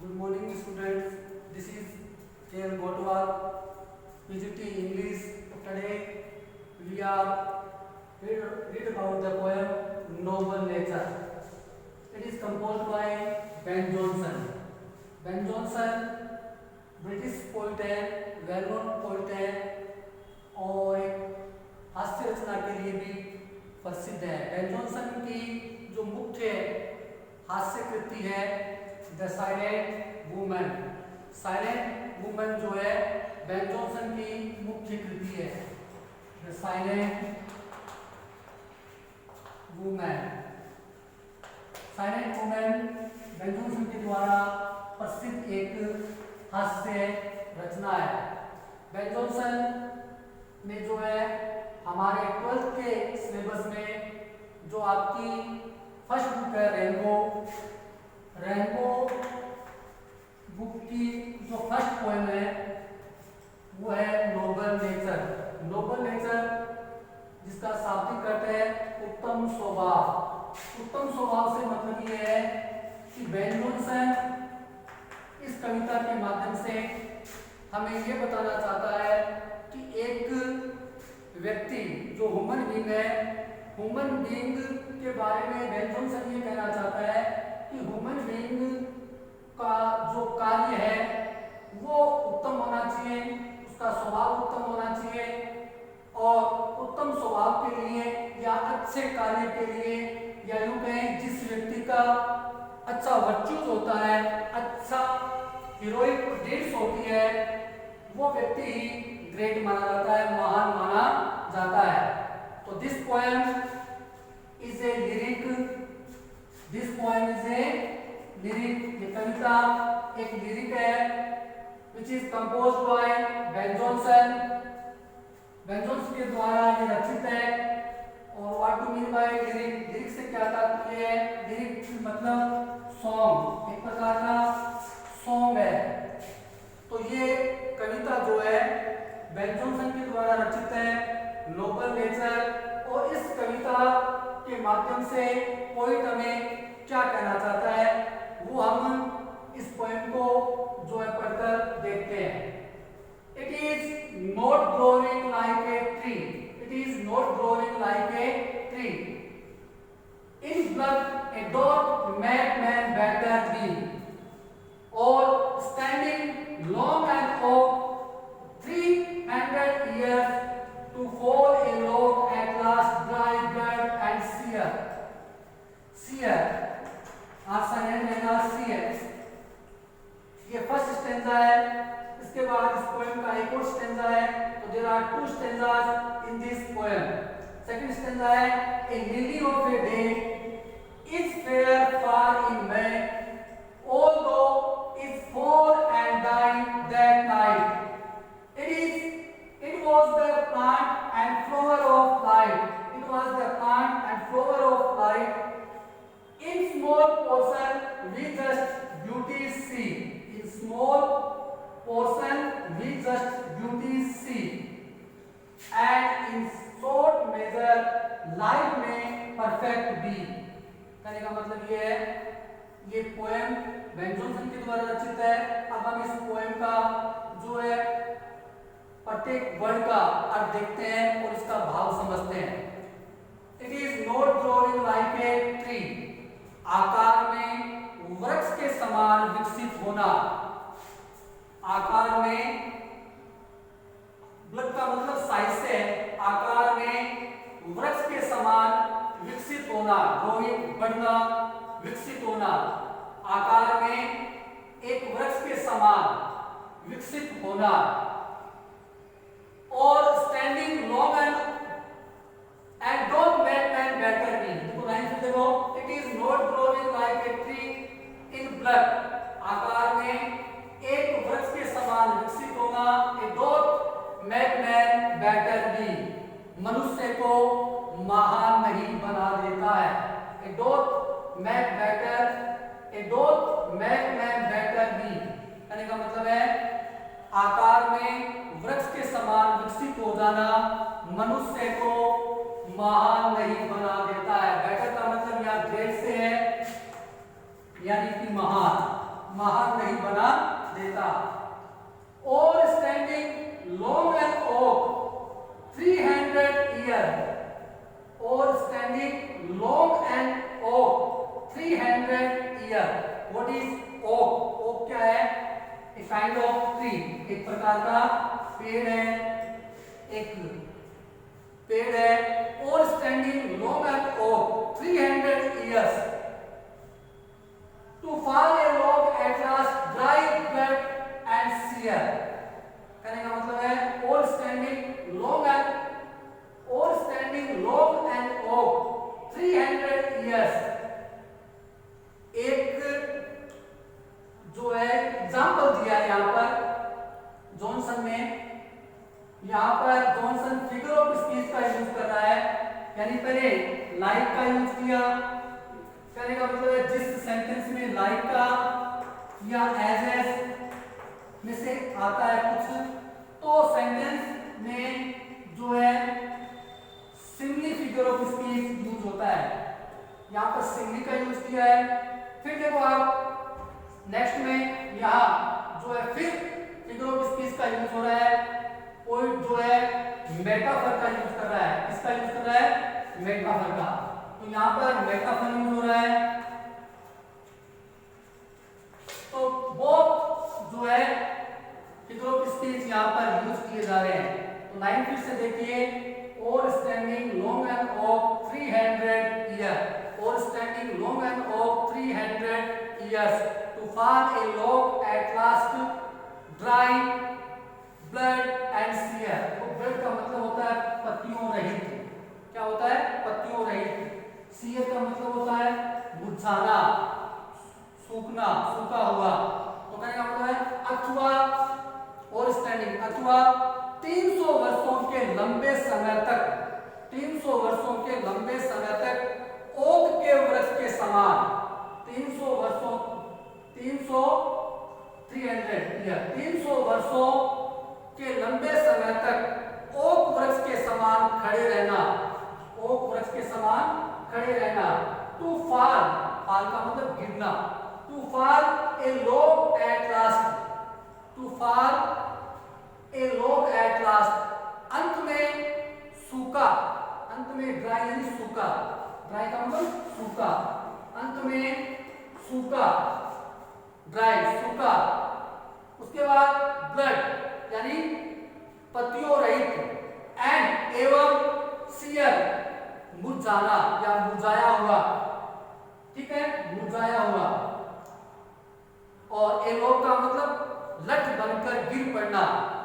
Good morning, students. This is K.L. Gotwal, PGT English. Today we are read about the poem Noble Nature. It is composed by Ben Jonson. Ben Jonson British poet है, well known poet है और हास्य रचना के लिए भी प्रसिद्ध है। Ben Jonson की जो मुख्य हास्य कृति है the silent woman. Silent woman जो है बेन जॉनसन की मुख्य कृति है, the silent woman. Silent woman Ben Jonson के द्वारा प्रसिद्ध एक हास्य रचना है। बेन जॉनसन ने जो है हमारे 12th के सिलेबस में जो आपकी फर्स्ट बुक है रेनबो बुक की जो फर्स्ट पोएम है वो है नोबल नेचर। नोबल नेचर जिसका शाब्दिक अर्थ है उत्तम स्वभाव। उत्तम स्वभाव से मतलब ये है कि बेन जॉनसन इस कविता के माध्यम से हमें ये बताना चाहता है कि एक व्यक्ति जो ह्यूमन बीइंग है, ह्यूमन बीइंग के बारे में बेन जॉनसन ये कहना चाहता है कि ह्यूमन बीइंग का जो कार्य है वो उत्तम होना चाहिए, उसका स्वभाव उत्तम होना चाहिए और उत्तम स्वभाव के लिए या अच्छे कार्य के लिए या यूं कहें जिस व्यक्ति का अच्छा वर्च्यूज होता है, अच्छा हीरोइक डीड्स होती है, वो व्यक्ति ही ग्रेट माना जाता है, महान माना जाता है। तो this poem is a lyric, this poem is a lyric. ये कविता एक लिरिक है which is composed by Ben Jonson. Ben Jonson के द्वारा ये रचित है। और what do mean by lyric? Lyric से क्या तात्पर्य है? लिरिक मतलब सॉन्ग, एक प्रकार का सॉन्ग है। तो ये कविता जो है बेन जॉनसन के द्वारा रचित है, नोबल नेचर। और इस कविता के माध्यम से पोइट हमें क्या कहना चाहता है वो हम इस पोएम को जो है पढ़कर देखते हैं। It is not growing like a tree. It is not growing like a tree. In blood a dog madman better be. Or standing long and oak 300 years to fall a log at last dry blood and sear. Sear. ये first stanza है। इसके बाद इस poem का एक और stanza है। तो there are 2 stanzas in this poem. Second stanza है a lily of a day is fair far in May although it fall and die that night it was the plant and flower of life. It was the plant and flower of life in small portion we just beauty see. In small portion we just beauty see and in short measure life may perfect be. कहने का मतलब ये है ये poem Ben Jonson के द्वारा रचित है। अब हम इस पोएम का जो है प्रत्येक वर्ड का अर्थ देखते हैं और इसका भाव समझते हैं। It is not growing like a tree, आकार में वृक्ष के समान विकसित होना। आकार में, ब्लड का मतलब साइज से, आकार में वृक्ष के समान विकसित होना, ग्रोइंग बढ़ना, विकसित होना। आकार में एक वृक्ष के समान विकसित होना। और standing long and don't make man better be. देखो लाइन से देखो, it is not growing like a tree in blood, आकार में एक वृक्ष के समान विकसित होना। A don't make man better be, मनुष्य को महान नहीं बना देता है। A don't make better, a don't make man better be कहने का मतलब है आकार में वृक्ष के समान विकसित हो जाना मनुष्य को महान नहीं बना देता है। बेटर का मतलब यहाँ ग्रेट से है यानी कि महान। महान नहीं बना देता। और standing long and oak 300 year, और standing long and oak 300 year. What is oak? Oak क्या है? ए काइंड ऑफ ट्री, एक प्रकार का पेड़ है, एक पेड़ है। और standing long and oak 300 years to fall a log at last dry blood and sear। कहने का मतलब है और standing long and oak 300 years. एक जो है एग्जांपल दिया है यहाँ पर जॉनसन ने, यहाँ पर जॉनसन फिगर ऑफ स्पीच का यूज कर रहा है, यानी पहले लाइक का यूज किया। कहने का मतलब है जिस सेंटेंस में लाइक का या एज में से आता है कुछ, तो सेंटेंस में जो है singly figure of speech use होता है। यहाँ पर सिंगली का यूज किया है। फिर देखो आप नेक्स्ट में यहाँ जो है फिर फिगर ऑफ स्पीच का यूज हो रहा है, कोई जो है मेटाफर का यूज कर रहा है। किसका यूज कर रहा है? मेटाफर का। तो यहाँ पर मेटाफर यूज हो रहा है। तो बहुत जो है फिगर ऑफ स्पीच यहाँ पर यूज किए जा रहे हैं। तो लाइन फिर से देखिए, और standing long and of 300 year, और standing long and of 300 years to fall a log at last dry blood and sear। तो ब्लड का मतलब होता है पत्तियों रहित। क्या होता है? पत्तियों रहित। सीयर का मतलब होता है मुरझाना, सूखना, सूखा हुआ। तो कहने का मतलब है अथवा और स्टैंडिंग अथवा 300 वर्षों के लंबे समय तक, 300 वर्षों के लंबे समय तक ओक के वृक्ष के समान, 300 वर्षों 300 वर्षों के लंबे समय तक ओक वृक्ष के समान खड़े रहना, ओक वृक्ष के समान खड़े रहना। टू फॉल, फॉल का मतलब गिरना। To fall a log at last, to fall a log at last, अंत में सूखा, अंत में ड्राई यानी सूखा, ड्राई का मतलब सूखा, अंत में सूखा, ड्राई सूखा। उसके बाद ब्लड यानी पत्तियों रहित, एंड एवं सियर मुरझाना या मुरझाया हुआ, ठीक है, मुरझाया हुआ। और एलोक का मतलब लठ बनकर गिर पड़ना,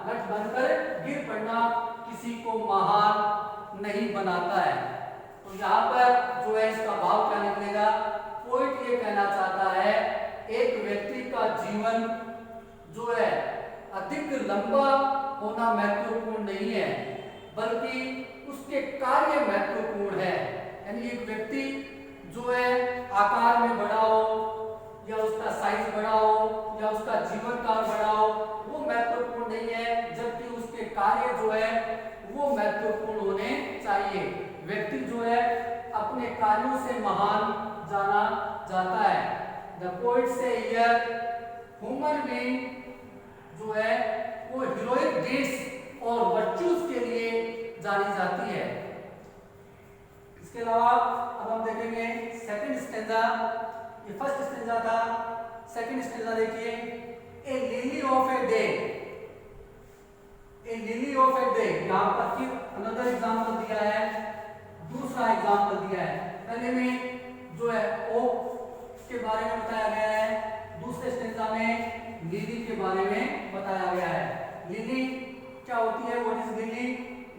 लठ बनकर गिर पड़ना किसी को महान नहीं बनाता है। तो यहाँ पर जो है इसका भाव क्या निकलेगा? पोइट ये कहना चाहता है एक व्यक्ति का जीवन जो है अधिक लंबा होना महत्वपूर्ण नहीं है, बल्कि उसके कार्य महत्वपूर्ण है। यानी एक व्यक्ति जो है आकार में बड़ा हो या उसका साइज बड़ा हो या उसका जीवन काल बड़ा हो, वो महत्वपूर्ण नहीं है, जबकि उसके कार्य जो है वो महत्वपूर्ण होने चाहिए। व्यक्ति जो है अपने कार्यों से महान जाना जाता है। द पोइट से हियर ह्यूमन बीइंग जो है वो हीरोइक डीड्स और वर्च्यूज के लिए जानी जाती है। इसके अलावा अब हम देखेंगे सेकंड स्टेंजा। ये फर्स्ट स्टेंजा था, सेकंड स्टेंजा देखिए। A lily of a day, a lily of a day, यहाँ पर फिर अनदर एग्जांपल दिया है, दूसरा एग्जांपल दिया है। पहले में जो है ओक के बारे में बताया गया है, दूसरे स्टेंजा में लिली के बारे में बताया गया है। लिली क्या होती है? What is lily?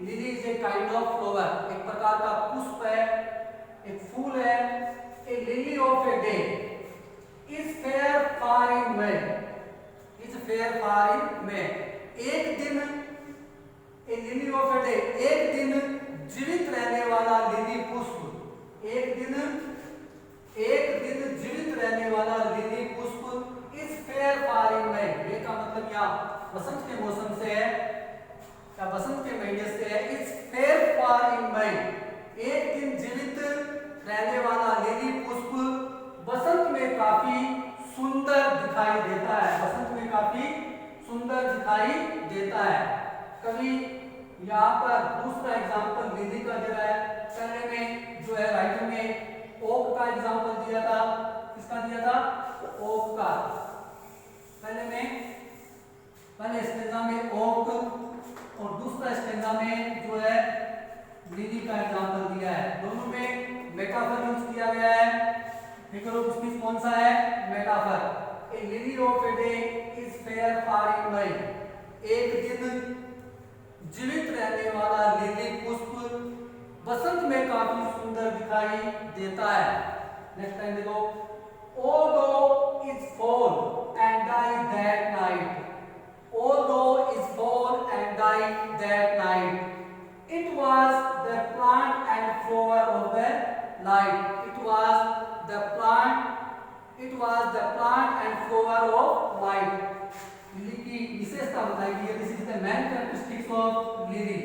Lily is a kind of flower, एक प्रकार का पुष्प है, एक फूल है। A lily of a day is fair for in May, is fair for in May. एक दिन, a lily of a day, एक दिन जीवित रहने वाला लिली पुष्प, एक दिन जीवित रहने वाला लिली पुष्प इज फेयर फॉर इन मे। मे का मतलब यहाँ बसंत के मौसम से है या बसंत के महीने से है। Is fair for in May, एक दिन जीवित रहने वाला लिली पुष्प बसंत में काफी सुंदर दिखाई देता है, बसंत में काफी सुंदर दिखाई देता है। कभी यहाँ पर दूसरा एग्जाम्पल लिली का दे रहा है, पहले में जो है राइटर में ओक का एग्जाम्पल दिया था, किसका दिया था, ओक का। पहले स्टेंजा में ओक और दूसरा स्टेंजा में जो है लिली का एग्जाम्पल दिया है। दोनों में मेटाफर यूज किया गया है। फिगर ऑफ स्पीच कौन सा है, metaphor. A lily of a day is fair for in May, एक दिन जीवित रहने वाला लिली पुष्प बसंत में काफी सुंदर दिखाई देता है। नेक्स्ट टाइम देखो, although it's fall and die that night, although it's fall and die that night, it was the plant and flower of the light. It was the plant and flower of light. Lily की विशेषता बताई गई है। This is the main characteristics of lily.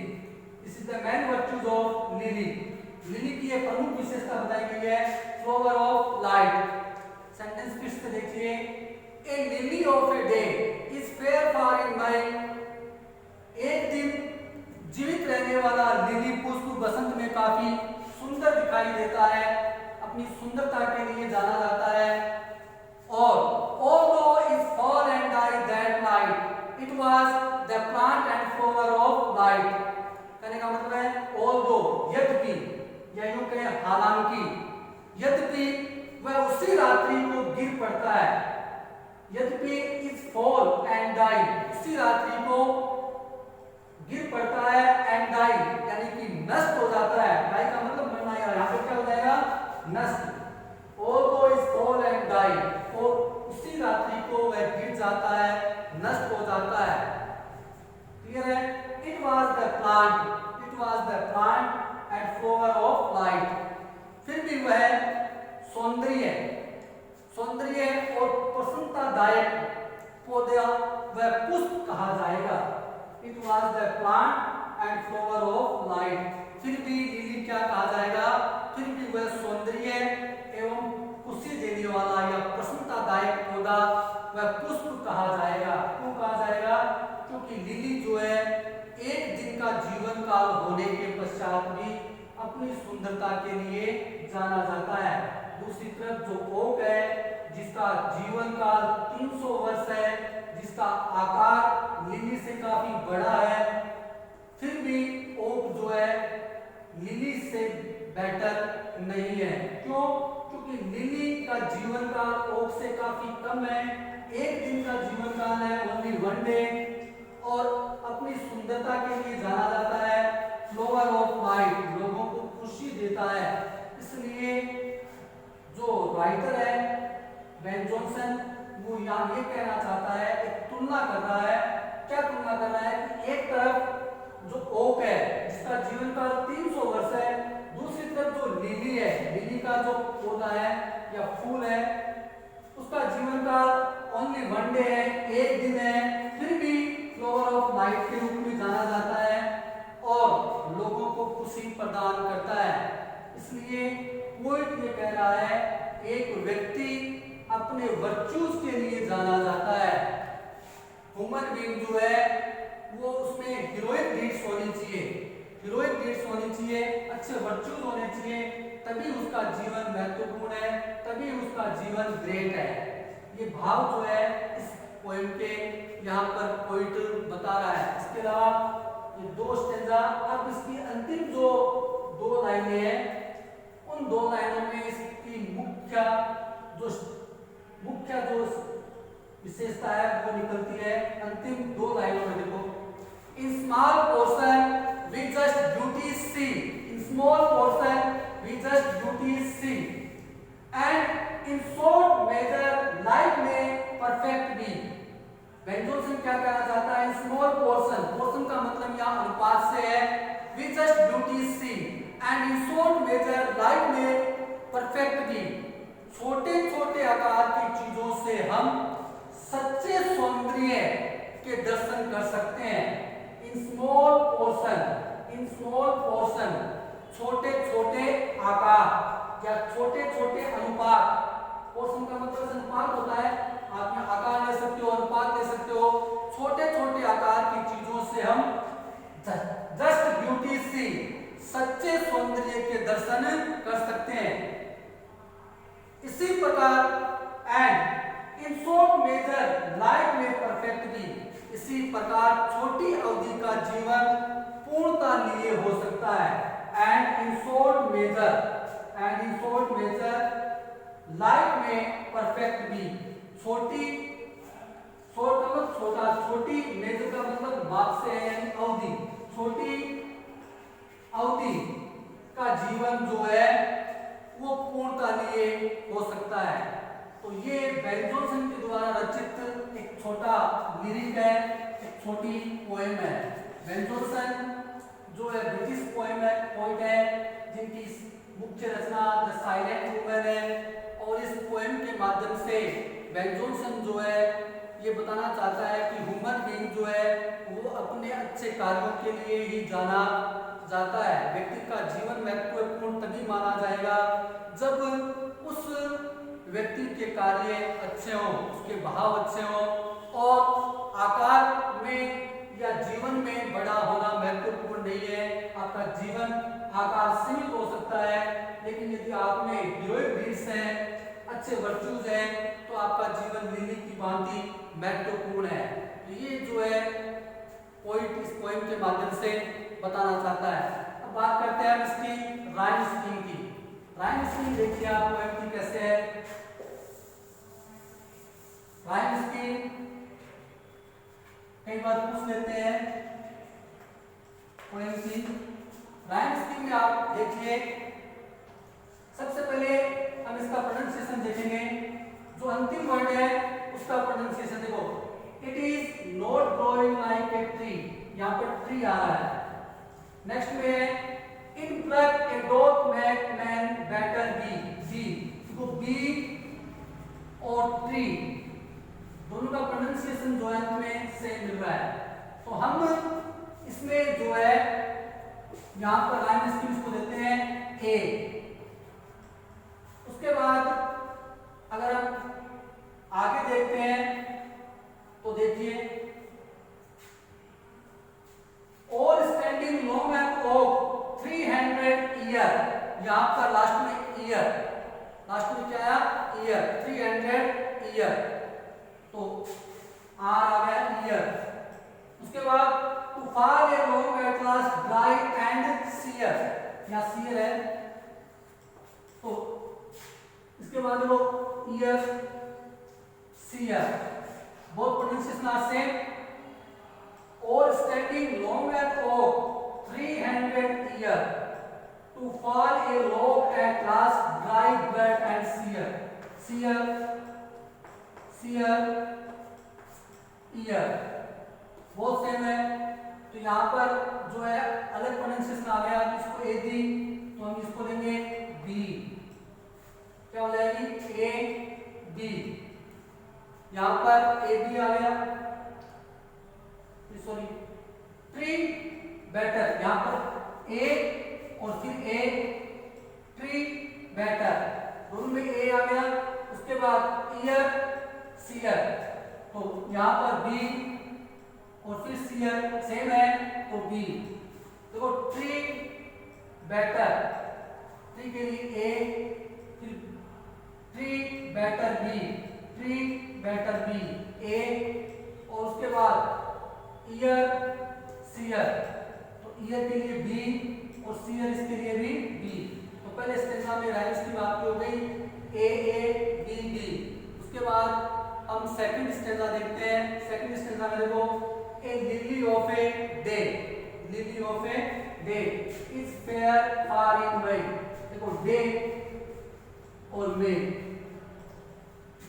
This is the main virtues of lily. Lily की ये प्रमुख विशेषता बताई गई है, flower of light. सेंटेंस फिर से देखिए, a lily of a day is fair for in May, एक दिन जीवित रहने वाला लिली पुष्प बसंत में काफी सुंदर दिखाई देता है, अपनी सुंदरता के लिए जाना जाता है। और although is fall and die that night, it was the plant and flower of light. कहने का मतलब है although, यद्यपि, या यूं कहें हालांकि, यद्यपि वह उसी रात्रि को गिर पड़ता है, यद्यपि इस फॉल एंड डाई, उसी रात्रि को गिर पड़ता है, एंड डाई यानी कि नष्ट हो जाता है। डाई का मतलब मरना, यहाँ पे क्या हो जाएगा, नष्ट। Although is fall and die, और उसी रात्रि को वह गिर जाता है, नष्ट हो जाता है। क्लियर है? It was the plant and flower of light. फिर भी वह सौंदर्य और प्रसन्नतादायक पौधा वह पुष्प कहा जाएगा। It was the plant and flower of light. फिर भी लिली क्या कहा जाएगा, फिर भी वह सौंदर्य एवं खुशी देने वाला या प्रसन्नतादायक पौधा वह पुष्प कहा जाएगा। क्यों कहा जाएगा, क्योंकि लिली जो है एक दिन का जीवन काल होने के पश्चात भी अपनी सुंदरता के लिए जाना जाता है। दूसरी तरफ जो ओक है, जिसका जीवन काल 300 वर्ष है, जिसका आकार लिली से काफी बड़ा है, फिर भी ओक जो है लिली से बेटर नहीं है। क्यों? क्योंकि लिली का जीवन काल ओक से काफी कम है, एक दिन का जीवन काल है, ओनली 1 डे, और अपनी सुंदरता के लिए जाना जाता है। फ्लावर ऑफ लाइट, लोगों को खुशी देता है। इसलिए जो राइटर है बेन जॉनसन, वो यहाँ ये कहना चाहता है, एक तुलना कर रहा है। क्या तुलना कर रहा है कि एक तरफ जो ओक है जिसका जीवन काल 300 वर्ष है, दूसरी तरफ जो लिली है, लिली का जो पौधा है या फूल है, उसका जीवन काल ओनली 1 डे है, एक दिन है, फिर भी फ्लावर ऑफ लाइट के रूप में जाना जाता है और लोगों को खुशी प्रदान करता है। इसलिए पोएट ये कह रहा है, एक व्यक्ति अपने वर्च्यूज के लिए जाना जाता है। ह्यूमन बीइंग जो है वो उसमें हीरोइक डीड्स होनी चाहिए, अच्छे वर्च्यूज होने चाहिए, तभी उसका जीवन महत्वपूर्ण है, तभी उसका जीवन ग्रेट है। ये भाव जो है इस पोएम के यहाँ पर पोएट बता रहा है। इसके अलावा ये 2 स्टेंजा, अब इसकी अंतिम जो 2 लाइनें हैं, उन 2 लाइनों में इसकी मुख्य जो विशेषता है वो निकलती है अंतिम 2 लाइनों में। देखो, in small portion we just beauty see, in small portion we just beauty see, and in short measure life में परफेक्ट बी। बेन जॉनसन क्या कहना चाहता है, इन स्मॉल पोर्शन का मतलब यहाँ अनुपात से है, we just beauty see, and in short measure life में परफेक्ट बी। छोटे छोटे आकार की चीजों से हम सच्चे सौंदर्य के दर्शन कर सकते हैं। इन स्मॉल पोर्शन छोटे छोटे आकार या छोटे छोटे अनुपात पोर्शन का मतलब अनुपात होता है, आप यहाँ आकार ले सकते हो, अनुपात ले सकते हो। छोटे छोटे आकार की चीजों से हम जस्ट ब्यूटी से सच्चे सौंदर्य के दर्शन कर सकते हैं। इसी प्रकार and in short measure life में परफेक्टली, इसी प्रकार छोटी अवधि का जीवन पूर्णता लिए हो सकता है। And in short measure life में परफेक्टली, छोटी शॉर्ट का मतलब छोटा, छोटी मेजर का मतलब माप से है यानी अवधि, छोटी अवधि का जीवन जो है वो पूर्णता लिए हो सकता है। तो ये बेन जॉनसन के द्वारा रचित एक छोटा लिरिक है, एक छोटी पोएम है। बेन जॉनसन जो है ब्रिटिश पोइट है जिनकी मुख्य रचना द साइलेंट वुमन है। और इस पोएम के माध्यम से बेन जॉनसन जो है ये बताना चाहता है कि ह्यूमन बीइंग जो है वो अपने अच्छे कार्यों के लिए ही जाना जाता है। व्यक्ति का जीवन महत्वपूर्ण तभी माना जाएगा जब उस व्यक्ति के कार्य अच्छे हों, उसके भाव अच्छे हों, और आकार में या जीवन में बड़ा होना महत्वपूर्ण नहीं है। आपका जीवन आकार सीमित हो सकता है, लेकिन यदि आप में हीरोइक डीड्स हैं, अच्छे वर्च्यूज हैं, तो आपका जीवन लिली की भांति महत्वपूर्ण है। तो ये जो है पोइट इस पोएम के माध्यम से बताना चाहता है। अब बात करते हैं हम इसकी राइम स्कीम की। राइम स्कीम देखिए आप पोएम की कैसे है। राइम स्कीम कई बार पूछ लेते हैं पोएम की। राइम स्कीम में आप देखिए सबसे पहले हम इसका प्रोनाउंसिएशन देखेंगे। जो अंतिम वर्ड है उसका प्रोनाउंसिएशन देखो, it is not growing like a tree, यहाँ पर ट्री आ रहा है। नेक्स्ट में in black a dog make man better be, तो बी और ट्री दोनों का प्रोनाउंसिएशन जो है में सेम मिल रहा है। तो हम इसमें जो है यहाँ पर राइम स्कीम्स को देते हैं ए। उसके बाद अगर हम आगे देखते हैं तो देखिए और standing long and oak 300 year, यहाँ पर लास्ट में ईयर, लास्ट में क्या आया ईयर, 300 ईयर, तो आर आ गया ईयर। उसके बाद to far a long at last dry and sere, यहाँ सीयर है, तो इसके बाद देखो year sere, both pronunciation are same. और standing long at oak 300 year, to fall a log at last dry blood and sere, sere shear year, बहुत same है। तो यहाँ पर जो है अलग प्रोनाउंसिएशन आ गया, इसको ए दी तो हम इसको देंगे बी, क्या हो जाएगी ए बी। यहाँ पर ए बी आ गया, सॉरी ट्री बेटर, यहाँ पर ए और फिर ए ट्री बेटर, दोनों में ए आ गया। उसके बाद ईयर सीयर, तो यहाँ पर बी और फिर सीयर सेम है तो बी। देखो ट्री बेटर, ट्री के लिए ए, फिर tree better be, tree better be A, और उसके बाद ईयर सीयर, तो ईयर के लिए बी और सीयर इसके लिए भी बी। तो पहले स्टेंजा में राइम्स की बात हो गई ए बी बी। उसके बाद हम सेकंड स्टेंजा देखते हैं। सेकंड स्टेंजा में देखो a lily of a day, lily of a day is fair far in May, देखो डे और मे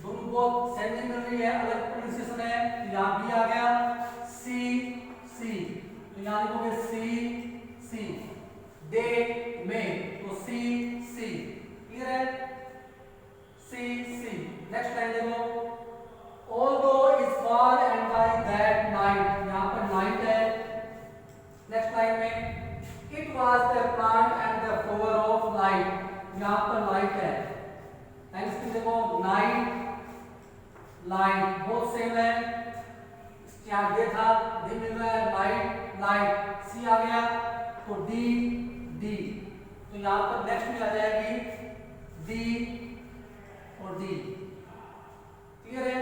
दोनों बहुत सेम मिल रही है, अलग प्रोनाउंसिएशन है। यहाँ भी आ गया सी सी, तो यहाँ लिखोगे सी सी, डे में तो सी सी, क्लियर है सी सी। नेक्स्ट लाइन देखो although is far and by that night, यहाँ पर नाइट है। नेक्स्ट लाइन में it was the plant and the flower of light, यहाँ पर लाइट है। नेक्स्ट देखो नाइट यहाँ डे था, डी मिल रहा है, नाइट लाइट, सी आ गया तो डी डी, तो यहाँ पर नेक्स्ट में आ जाएगी डी और डी। क्लियर है?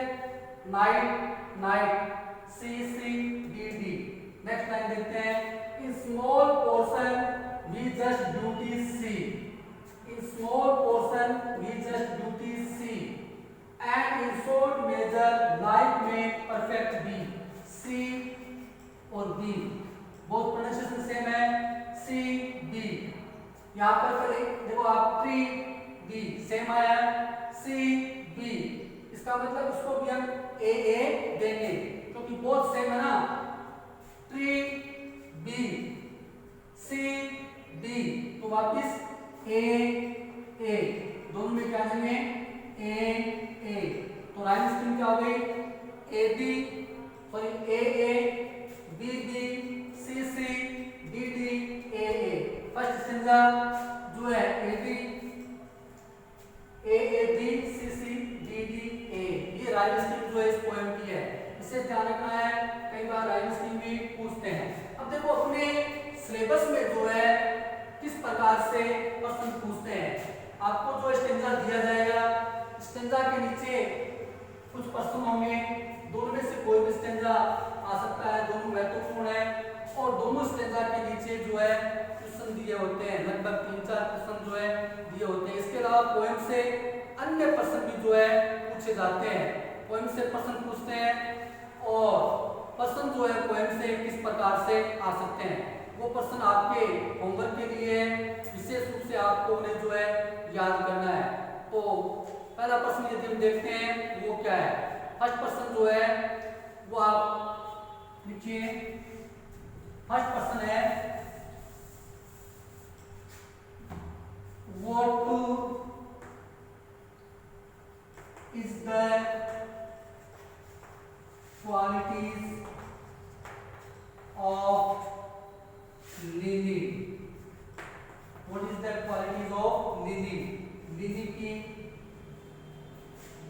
Night night, C C D D. Next line देखते हैं, in small portion we just duty see, in small portion we just duty see and in short measure like may perfect be. C और B बहुत pronunciation same है, C B. यहाँ पर पहले देखो आप ट्री बी सेम आया, C B, इसका मतलब उसको भी हम ए देंगे क्योंकि बहुत सेम है ना। ट्री बी सी बी, तो वापिस ए दोनों में क्या देंगे, ए। तो राइम स्ट्रिंग क्या हो गई, A B sorry A B B C C D D A. First stanza जो है A B C C D D A, ये राइम स्ट्रिंग जो है इस पोएम की है, इसे ध्यान रखना है, कई बार राइम स्ट्रिंग भी पूछते हैं। अब देखो अपने सिलेबस में जो है किस प्रकार से प्रश्न पूछते हैं। आपको जो स्टेंजा दिया जाएगा, स्टेंजा के नीचे कुछ प्रश्न होंगे, दोनों में से कोई भी स्टेंजा आ सकता है, दोनों महत्वपूर्ण है, और दोनों स्टेंजा के नीचे जो है क्वेश्चन दिए होते हैं, लगभग 3-4 क्वेश्चन जो है दिए होते हैं। इसके अलावा पोएम से अन्य प्रश्न भी जो है पूछे जाते हैं, पोएम से प्रश्न पूछते हैं और प्रश्न जो है पोएम से किस प्रकार से आ सकते हैं, वो प्रश्न आपके होमवर्क के लिए विशेष रूप से आपको उन्हें जो है याद करना है। तो पहला प्रश्न यदि हम देखते हैं वो क्या है, फर्स्ट प्रश्न जो है वो आप लिखिए। फर्स्ट प्रश्न है, what is the qualities of lily? What is the qualities of lily? Lily की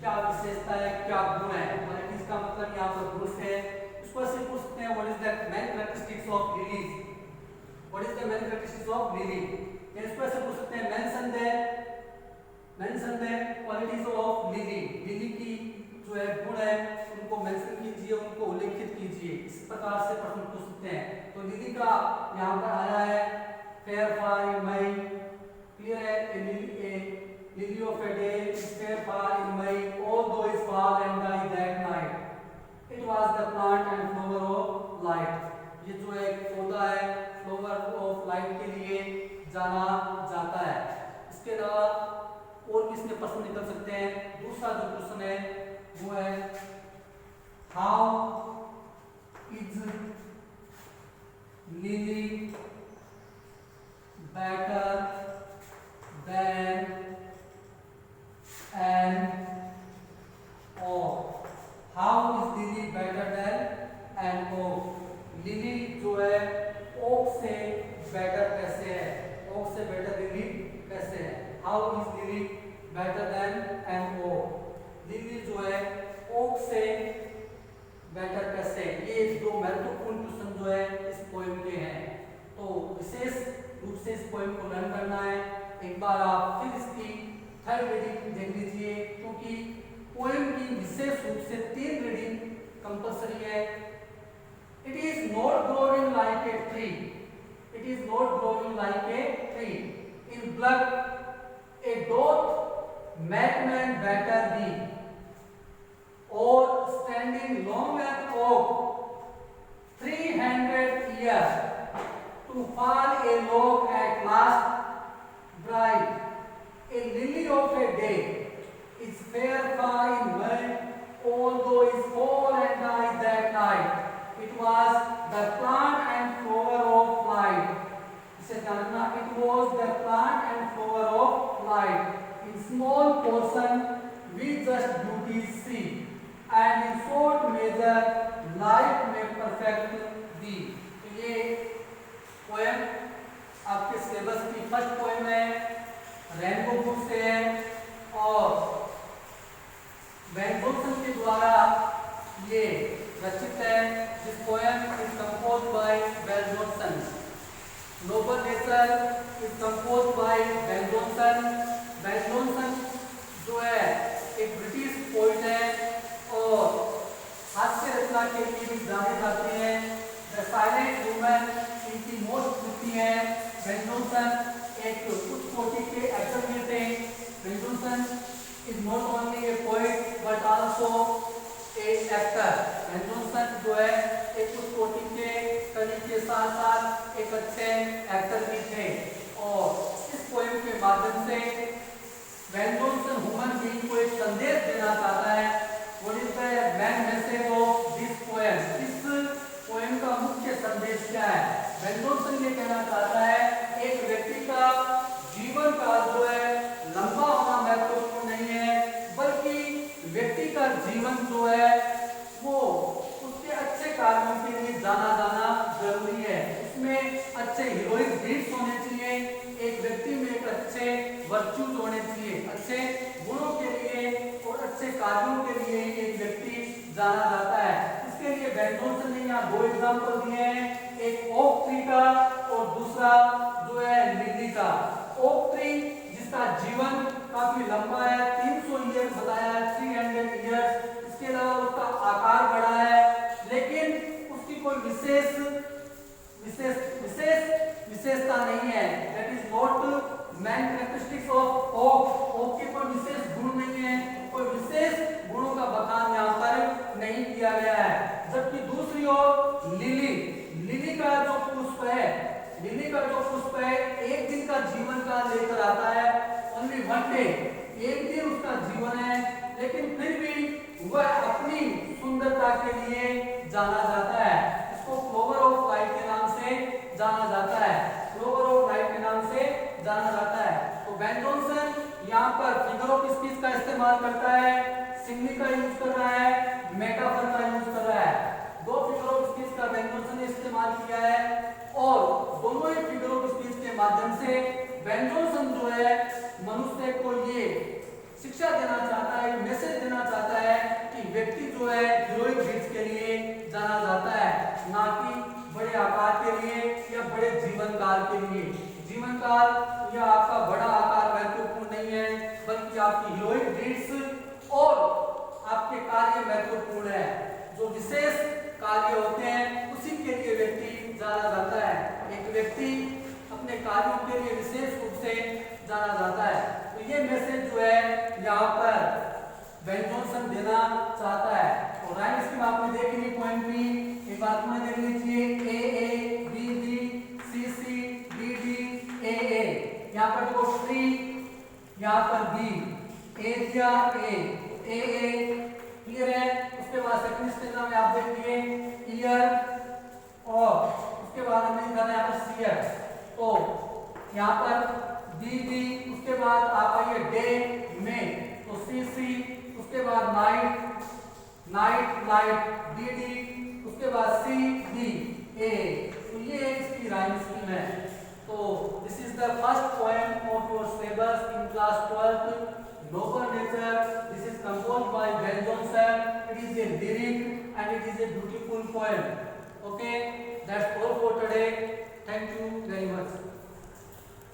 क्या विशेषता है, क्या गुण है? क्वालिटीज का मतलब यहाँ पर गुण है। इसको ऐसे पूछते हैं, what is the main characteristics of lilies? What is the main characteristics of lily? या इसको ऐसे पूछ सकते हैं, mention the qualities of lily. Lily की जो है गुण है उनको मेंशन कीजिए, उनको उल्लेखित कीजिए। इस प्रकार से प्रश्न पूछ सकते हैं। तो लिली का यहाँ पर आया है fair for in May, clear है, lily of a day is fair far in May, although it fall and die that night. It was the plant and flower of light. ये जो एक पौधा है flower of light के लिए जाना जाता है। इसके अलावा और भी इसमें प्रश्न निकल सकते हैं। दूसरा जो प्रश्न है वो है how is lily better than an oak? How is lily better than an oak? Lily जो है ओक से बेटर कैसे है, ओक से बेटर लिली कैसे है? How is lily better than an oak? Lily जो है ओक से बेटर कैसे? ये दो महत्वपूर्ण क्वेश्चन जो है इस पोएम के हैं। तो विशेष रूप से इस पोएम को लर्न करना है। एक बार आप फिर इसकी थर्ड रीडिंग देख लीजिए, क्योंकि पोएम की विशेष रूप से 3 रीडिंग कंपलसरी है। It is not growing like a tree. It is not growing like a tree. In blood, a doth make man better be. Or standing long an oak, 300 years, to fall a log at last dry. A lily of a day is fair far in May, although is fall and die that night. It was the plant and flower of light. इसे जानना, it was the plant and flower of light. In small portion we just beauty see, and in short measure light may perfect be. तो ये poem आपके syllabus की first poem है, rainbow book से है और वैन बुक्सन के द्वारा रचित है. This poem is composed by Ben Jonson. Noble Nature is composed by Ben Jonson. Ben Jonson जो है एक ब्रिटिश पोइट है और हास्य रचना के लिए भी जाने जाते हैं. द साइलेंट वुमन इनकी मोस्ट कृति है. बेन जॉनसन एक उच्च कोटि के एक्टर भी थे. Ben Jonson is not only A poet but also a actor. Ben Jonson जो है एक उच्च कोटि के कवि के साथ साथ एक अच्छे एक्टर भी थे और इस पोएम के माध्यम से बेन जॉनसन ह्यूमन बीइंग को एक संदेश देना चाहता है. What is the main message of this poem? इस पोएम का मुख्य संदेश क्या है? बेन जॉनसन ये कहना चाहता है एक व्यक्ति का जीवन काल जो है लंबा होना महत्वपूर्ण नहीं है, बल्कि व्यक्ति का जीवन जो है वो उसके अच्छे कार्यों के लिए जाना जाना जरूरी है. उसमें अच्छे हीरोइक डीड्स होने चाहिए. एक व्यक्ति में एक अच्छे वर्च्यूज होने चाहिए. अच्छे गुणों के लिए और अच्छे कार्यों के लिए एक व्यक्ति जाना जाता है. इसके लिए बेन जॉनसन ने यहाँ दो एग्जाम्पल दिए हैं. एक ओक ट्री का और दूसरा जो है लिली का. ओक ट्री जिसका जीवन काफी लंबा है, 300 ईयर बताया है, 300 ईयर्स. इसके अलावा उसका आकार बड़ा है, लेकिन उसकी कोई विशेषता नहीं है. That is not man characteristics of oak. Oak के कोई विशेष गुण नहीं है, कोई विशेष गुणों का बखान यहाँ पर नहीं किया गया है. जबकि दूसरी ओर लिली का जो पुष्प है, एक दिन का जीवन का लेकर आता है. ओनली वन डे, एक दिन उसका जीवन है, लेकिन फिर भी वह अपनी सुंदरता के लिए जाना जाता है. इसको फ्लावर ऑफ लाइफ के नाम से जाना जाता है. फ्लावर ऑफ लाइफ के नाम से जाना जाता है. तो बेन जॉनसन यहाँ पर फिगर ऑफ स्पीच का इस्तेमाल करता है, सिंगली का यूज कर रहा है, मेटाफर का यूज कर रहा है. दो फिगर ऑफ स्पीच का बेन जॉनसन ने इस्तेमाल किया है और दोनों ही फिगर ऑफ स्पीच के माध्यम से बेन जॉनसन जो है मनुष्य को ये शिक्षा देना चाहता है, मैसेज देना चाहता है कि व्यक्ति जो है हीरोइक डीड्स के लिए जाना जाता है, ना कि बड़े आकार के लिए या बड़े जीवन काल के लिए. जीवन काल या आपका बड़ा आकार महत्वपूर्ण नहीं है, बल्कि आपकी हीरोइक डीड्स और आपके कार्य महत्वपूर्ण है. जो विशेष कार्य होते हैं उसी के लिए व्यक्ति जाना जाता है. एक व्यक्ति अपने कार्यों के लिए विशेष रूप से जाना जाता है. तो ये मैसेज जो है यहाँ पर बेन जॉनसन देना चाहता है. और राइम स्कीम आपने देखी नहीं पोएम की, एक बात में देख लीजिए. A B B C C D D A. यहाँ पर देखो ट्री, यहाँ पर बी, ए दिया ए क्लियर है. उसके बाद सेकंड स्टेज में आप देखिए ईयर और उसके बाद हमें करना है यहाँ पर सीयर. तो यहाँ पर बी, उसके बाद आप आइए डे में, तो सी, उसके बाद नाइट डी, उसके बाद सी ए. तो ये इसकी राइम स्कीम है. तो this is the first poem of your syllabus in class 12th, Noble Nature. This is composed by Ben Jonson. It is a lyric and it is a beautiful poem. Okay, that's all for today. Thank you very much.